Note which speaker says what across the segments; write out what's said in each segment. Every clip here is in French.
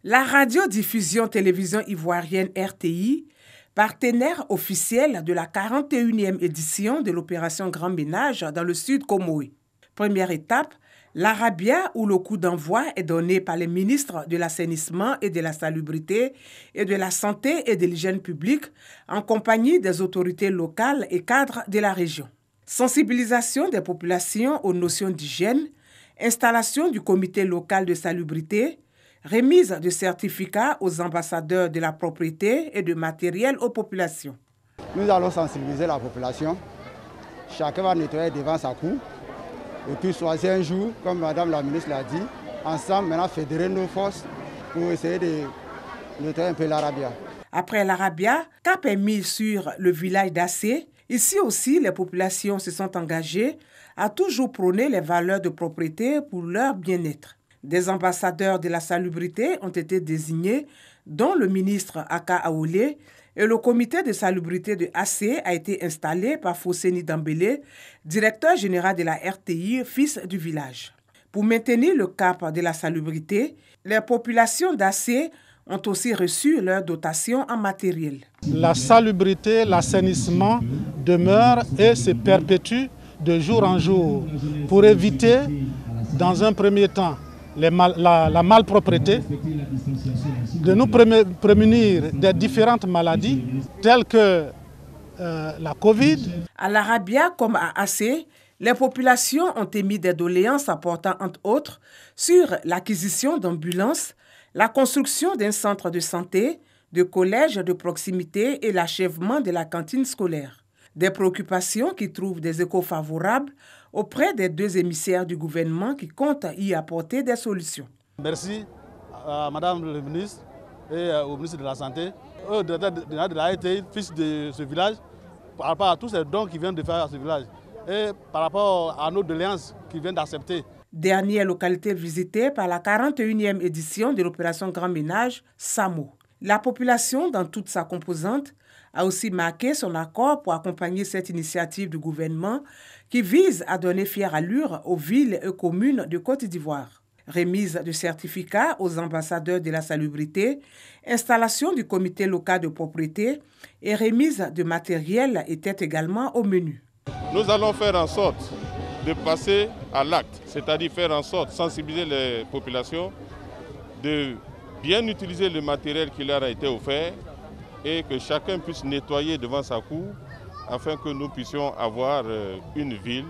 Speaker 1: La radiodiffusion télévision ivoirienne RTI, partenaire officiel de la 41e édition de l'opération Grand Ménage dans le Sud Comoé. Première étape, l'Arabia où le coup d'envoi est donné par les ministres de l'assainissement et de la salubrité et de la santé et de l'hygiène publique en compagnie des autorités locales et cadres de la région. Sensibilisation des populations aux notions d'hygiène, installation du comité local de salubrité, remise de certificats aux ambassadeurs de la propriété et de matériel aux populations.
Speaker 2: Nous allons sensibiliser la population. Chacun va nettoyer devant sa cour. Et puis choisir un jour, comme Madame la ministre l'a dit, ensemble, maintenant fédérer nos forces pour essayer de nettoyer un peu l'Arabia.
Speaker 1: Après l'Arabia, cap est mis sur le village d'Assé. Ici aussi, les populations se sont engagées à toujours prôner les valeurs de propriété pour leur bien-être. Des ambassadeurs de la salubrité ont été désignés, dont le ministre Aka Aoulé, et le comité de salubrité de Assé a été installé par Fosseni Dambélé, directeur général de la RTI, fils du village. Pour maintenir le cap de la salubrité, les populations d'Assé ont aussi reçu leur dotation en matériel.
Speaker 3: La salubrité, l'assainissement demeure et se perpétue de jour en jour pour éviter, dans un premier temps, la malpropreté, de nous prémunir des différentes maladies telles que la Covid.
Speaker 1: À l'Arabia comme à Assé, les populations ont émis des doléances apportant entre autres sur l'acquisition d'ambulances, la construction d'un centre de santé, de collèges de proximité et l'achèvement de la cantine scolaire. Des préoccupations qui trouvent des échos favorables auprès des deux émissaires du gouvernement qui comptent y apporter des solutions.
Speaker 4: Merci à Madame le ministre et au ministre de la Santé, de la RTI, fils de ce village, par rapport à tous ces dons qu'ils viennent de faire à ce village et par rapport à nos doléances qu'ils viennent d'accepter.
Speaker 1: Dernière localité visitée par la 41e édition de l'opération Grand Ménage, Samo. La population, dans toute sa composante, a aussi marqué son accord pour accompagner cette initiative du gouvernement qui vise à donner fière allure aux villes et communes de Côte d'Ivoire. Remise de certificats aux ambassadeurs de la salubrité, installation du comité local de propriété et remise de matériel étaient également au menu.
Speaker 5: Nous allons faire en sorte de passer à l'acte, c'est-à-dire faire en sorte de sensibiliser les populations, de bien utiliser le matériel qui leur a été offert et que chacun puisse nettoyer devant sa cour afin que nous puissions avoir une ville,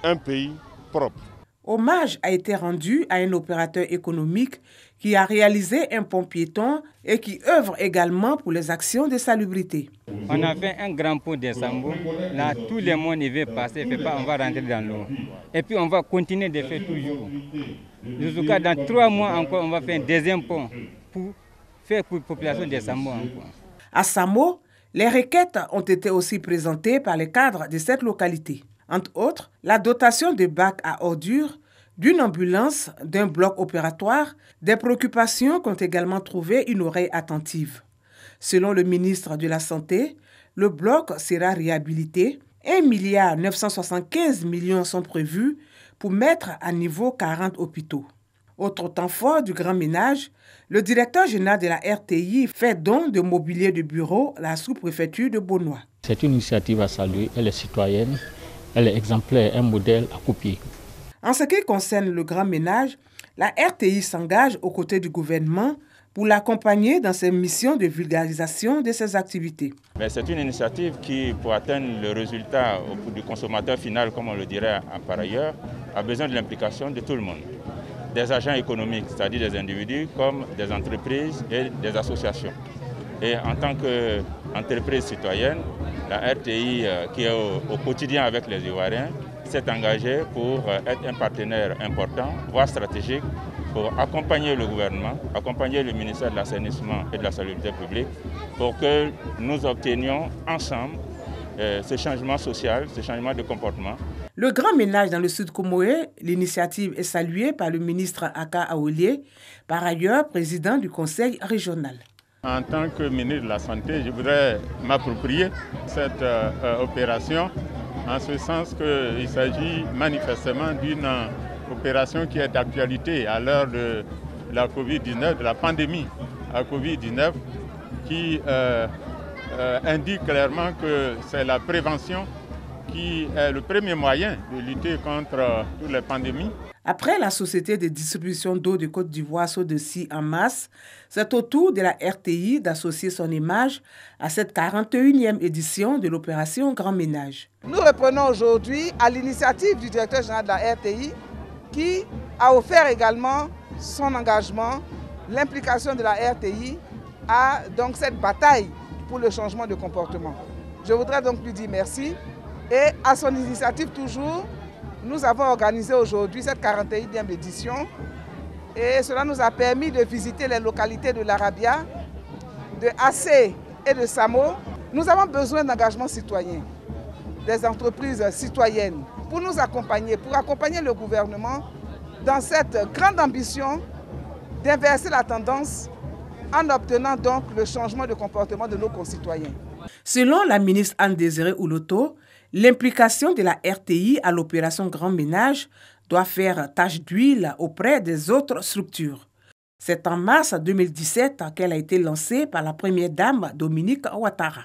Speaker 5: un pays propre.
Speaker 1: Hommage a été rendu à un opérateur économique qui a réalisé un pont piéton et qui œuvre également pour les actions de salubrité.
Speaker 6: On a fait un grand pont de Sambo. Là, tout le monde y veut passer, on va rentrer dans l'eau. Et puis on va continuer de faire toujours. Jusqu'à dans 3 mois encore, on va faire un deuxième pont pour faire pour la population de Samo encore.
Speaker 1: À Samo, les requêtes ont été aussi présentées par les cadres de cette localité. Entre autres, la dotation de bacs à ordures, d'une ambulance, d'un bloc opératoire, des préoccupations qui ont également trouvé une oreille attentive. Selon le ministre de la Santé, le bloc sera réhabilité. 1,975 milliard sont prévus pour mettre à niveau 40 hôpitaux. Autre temps fort du Grand Ménage, le directeur général de la RTI fait don de mobilier de bureau à la sous-préfecture de Bonois.
Speaker 7: C'est une initiative à saluer, elle est citoyenne, elle est exemplaire, un modèle à copier.
Speaker 1: En ce qui concerne le Grand Ménage, la RTI s'engage aux côtés du gouvernement pour l'accompagner dans ses missions de vulgarisation de ses activités.
Speaker 8: C'est une initiative qui, pour atteindre le résultat du consommateur final, comme on le dirait par ailleurs, a besoin de l'implication de tout le monde. Des agents économiques, c'est-à-dire des individus comme des entreprises et des associations. Et en tant qu'entreprise citoyenne, la RTI, qui est au quotidien avec les Ivoiriens, s'est engagée pour être un partenaire important, voire stratégique, pour accompagner le gouvernement, accompagner le ministère de l'Assainissement et de la Salubrité publique, pour que nous obtenions ensemble ce changement social, ce changement de comportement.
Speaker 1: Le Grand Ménage dans le Sud Comoé, l'initiative est saluée par le ministre Aka Aoulé, par ailleurs président du conseil régional.
Speaker 5: En tant que ministre de la Santé, je voudrais m'approprier cette opération en ce sens qu'il s'agit manifestement d'une opération qui est d'actualité à l'heure de la COVID-19, de la pandémie à COVID-19, qui indique clairement que c'est la prévention qui est le premier moyen de lutter contre toutes les pandémies.
Speaker 1: Après la Société de distribution d'eau de Côte d'Ivoire, SODECI en masse, c'est au tour de la RTI d'associer son image à cette 41e édition de l'opération Grand Ménage.
Speaker 9: Nous reprenons aujourd'hui à l'initiative du directeur général de la RTI qui a offert également son engagement, l'implication de la RTI à donc cette bataille pour le changement de comportement. Je voudrais donc lui dire merci et à son initiative toujours, nous avons organisé aujourd'hui cette 41e édition et cela nous a permis de visiter les localités de l'Arabia, de Assé et de Samo. Nous avons besoin d'engagement citoyen, des entreprises citoyennes pour nous accompagner, pour accompagner le gouvernement dans cette grande ambition d'inverser la tendance en obtenant donc le changement de comportement de nos concitoyens.
Speaker 1: Selon la ministre Anne-Désirée Ouloto, l'implication de la RTI à l'opération Grand Ménage doit faire tache d'huile auprès des autres structures. C'est en mars 2017 qu'elle a été lancée par la première dame Dominique Ouattara.